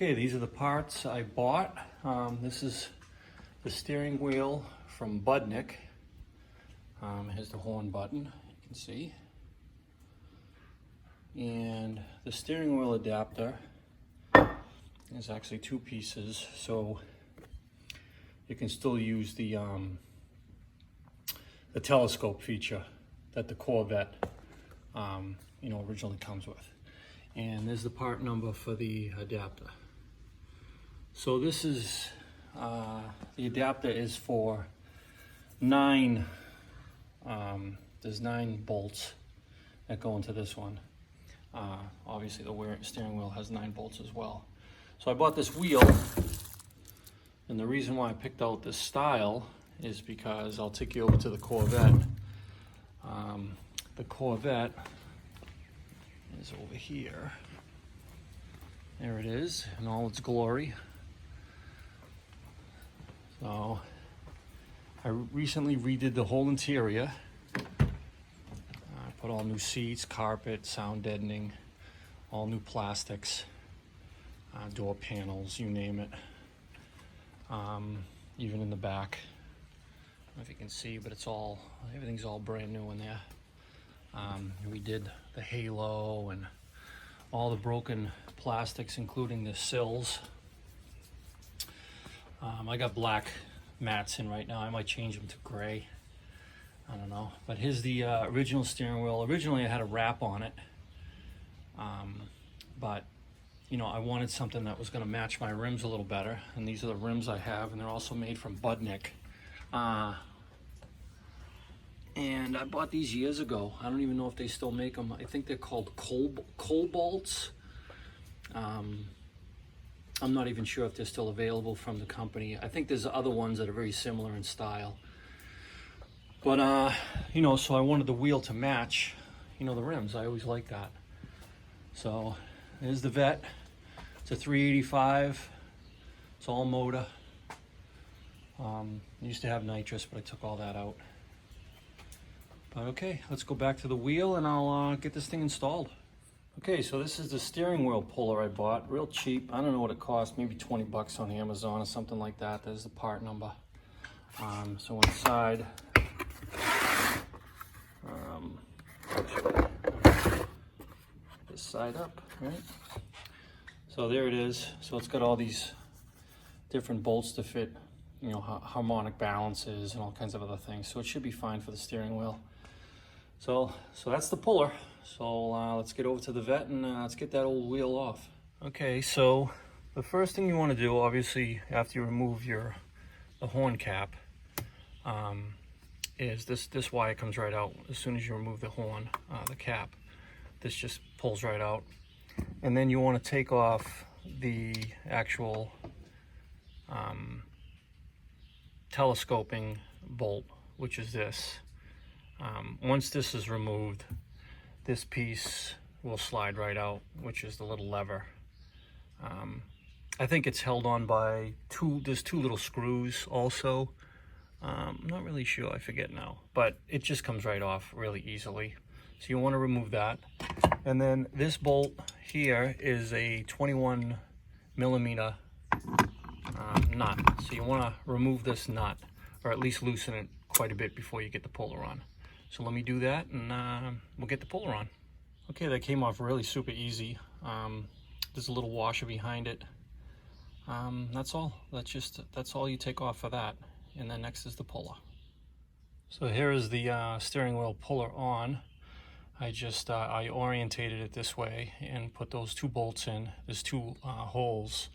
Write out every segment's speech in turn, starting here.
Okay, these are the parts I bought. This is the steering wheel from Budnik. Here's the horn button, you can see. And the steering wheel adapter is actually two pieces, so you can still use the telescope feature that the Corvette originally comes with. And there's the part number for the adapter. So this is, the adapter is for 9, there's 9 bolts that go into this one. Obviously the steering wheel has 9 bolts as well. So I bought this wheel, and the reason why I picked out this style is because I'll take you over to the Corvette. The Corvette is over here. There it is in all its glory. So I recently redid the whole interior. I put all new seats, carpet, sound deadening, all new plastics, door panels, you name it. Even in the back. I don't know if you can see, but everything's all brand new in there. We did the halo and all the broken plastics, including the sills. I got black mats in right now. I might change them to gray. I don't know. But here's the original steering wheel. Originally I had a wrap on it. But I wanted something that was going to match my rims a little better. And these are the rims I have, and they're also made from Budnik. And I bought these years ago. I don't even know if they still make them. I think they're called Cobalts. I'm not even sure if they're still available from the company. I think there's other ones that are very similar in style. But, so I wanted the wheel to match, the rims. I always like that. So there's the Vette. It's a 385. It's all motor. Used to have nitrous, but I took all that out. But okay, let's go back to the wheel and I'll get this thing installed. Okay, so this is the steering wheel puller I bought, real cheap. I don't know what it cost, maybe 20 bucks on Amazon or something like that. There's the part number. So inside, this side up, right? So there it is. So it's got all these different bolts to fit, harmonic balances and all kinds of other things. So it should be fine for the steering wheel. So that's the puller. So let's get over to the Vette and let's get that old wheel off. Okay, so the first thing you want to do, obviously, after you remove the horn cap, is this wire comes right out as soon as you remove the horn, the cap. This just pulls right out. And then you want to take off the actual telescoping bolt, which is this. Once this is removed, this piece will slide right out, which is the little lever. I think it's held on by there's 2 little screws also. I'm not really sure, I forget now, but it just comes right off really easily. So you want to remove that. And then this bolt here is a 21 millimeter nut. So you want to remove this nut, or at least loosen it quite a bit before you get the puller on. So let me do that and we'll get the puller on. Okay, that came off really super easy. There's a little washer behind it. That's all. That's all you take off for that. And then next is the puller. So here is the steering wheel puller on. I orientated it this way and put those 2 bolts in. There's 2 holes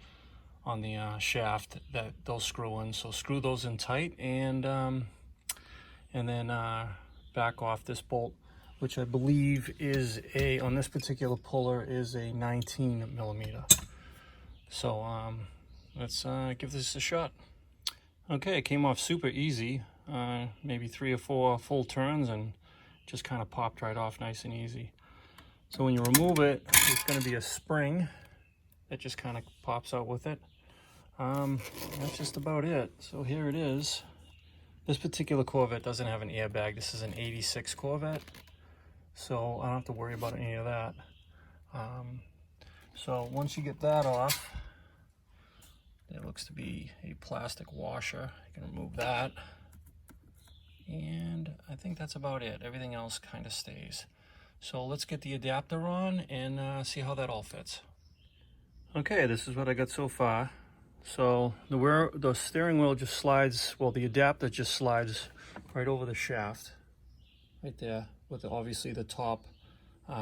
on the shaft that they'll screw in. So screw those in tight and then back off this bolt, which I believe is on this particular puller is a 19 millimeter. So let's give this a shot. Okay, it came off super easy, maybe 3 or 4 full turns and just kind of popped right off nice and easy. So when you remove it, it's going to be a spring that just kind of pops out with it. That's just about it. So here it is. This particular Corvette doesn't have an airbag. This is an 86 Corvette, so I don't have to worry about any of that. So once you get that off, looks to be a plastic washer. You can remove that. And I think that's about it. Everything else kind of stays. So let's get the adapter on and see how that all fits. Okay, this is what I got so far. So the steering wheel just slides, well, the adapter just slides right over the shaft, right there, with obviously the top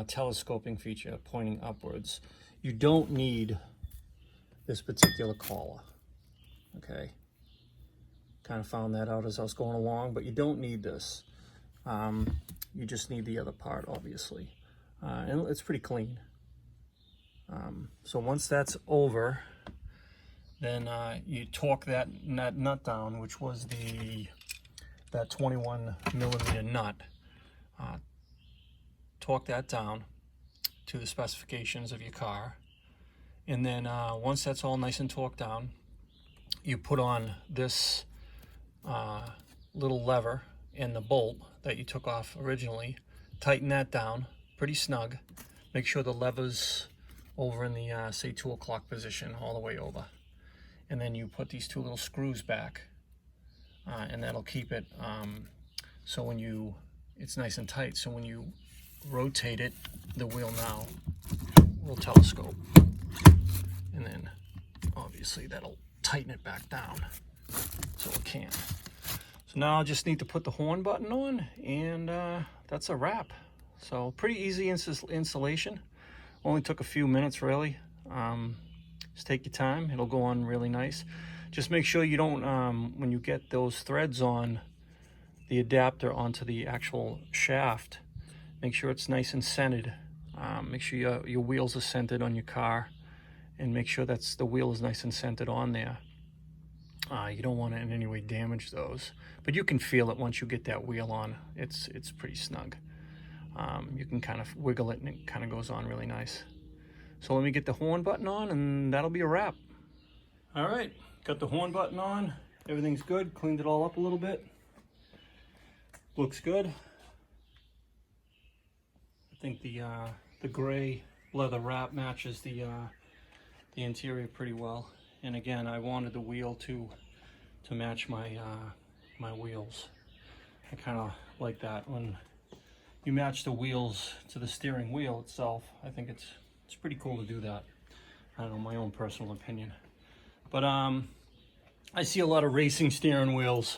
telescoping feature pointing upwards. You don't need this particular collar, okay? Kind of found that out as I was going along, but you don't need this. You just need the other part, obviously. And it's pretty clean. So once that's over, then you torque that nut down, which was that 21mm nut. Torque that down to the specifications of your car. And then once that's all nice and torqued down, you put on this little lever and the bolt that you took off originally. Tighten that down pretty snug. Make sure the lever's over in the say 2 o'clock position all the way over. And then you put these two little screws back, and that'll keep it so when it's nice and tight, so when you rotate it, the wheel now will telescope. And then obviously that'll tighten it back down so it can. So now I just need to put the horn button on, and that's a wrap. So pretty easy installation. Only took a few minutes really. Just take your time, it'll go on really nice. Just make sure you don't, when you get those threads on the adapter onto the actual shaft, make sure it's nice and centered. Make sure your wheels are centered on your car, and make sure the wheel is nice and centered on there. You don't want to in any way damage those, but you can feel it once you get that wheel on. It's pretty snug. You can kind of wiggle it and it kind of goes on really nice. So let me get the horn button on, and that'll be a wrap. All right, got the horn button on. Everything's good. Cleaned it all up a little bit. Looks good. I think the gray leather wrap matches the interior pretty well. And again, I wanted the wheel to match my my wheels. I kind of like that when you match the wheels to the steering wheel itself. I think it's pretty cool to do that. I don't know, my own personal opinion. But I see a lot of racing steering wheels,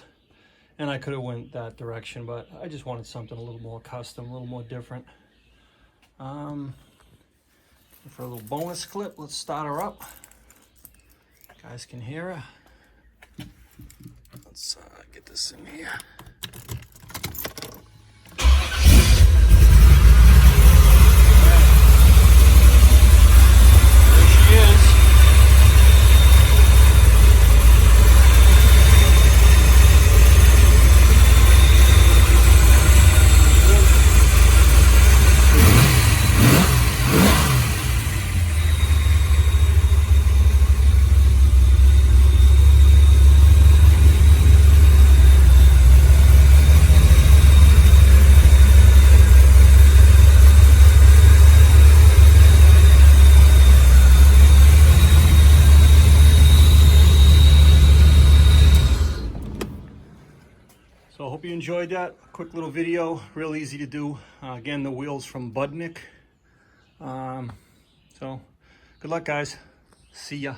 and I could have went that direction, but I just wanted something a little more custom, a little more different. For a little bonus clip, let's start her up. You guys can hear her. Let's get this in here. So I hope you enjoyed that quick little video, real easy to do. Again, the wheels from Budnik. So good luck, guys. See ya.